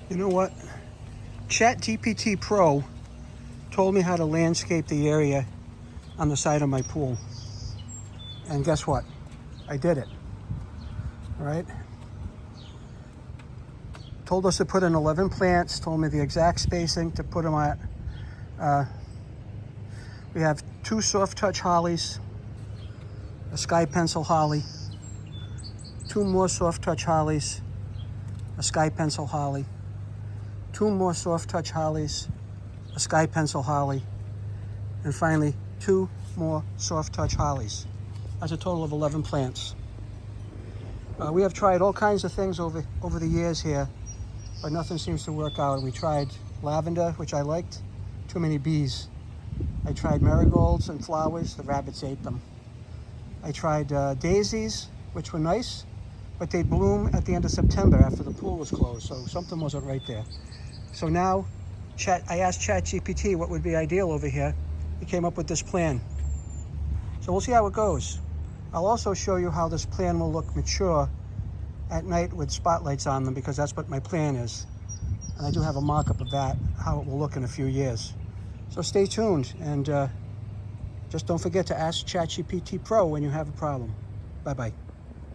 You know what? ChatGPT Pro told me how to landscape the area on the side of my pool. And guess what? I did it. All right? Told us to put in 11 plants, told me the exact spacing to put them at. We have 2 soft touch hollies, a sky pencil holly, 2 more soft touch hollies, a sky pencil holly, 2 more soft touch hollies, a sky pencil holly, and finally 2 more soft touch hollies. That's a total of 11 plants. We have tried all kinds of things over the years here, but nothing seems to work out. We tried lavender, which I liked, too many bees. I tried marigolds and flowers, the rabbits ate them. I tried daisies, which were nice, but they bloom at the end of September after the pool was closed, so something wasn't right there. So now, I asked ChatGPT what would be ideal over here. He came up with this plan. So we'll see how it goes. I'll also show you how this plan will look mature at night with spotlights on them, because that's what my plan is. And I do have a mock-up of that, how it will look in a few years. So stay tuned, and just don't forget to ask ChatGPT Pro when you have a problem. Bye-bye.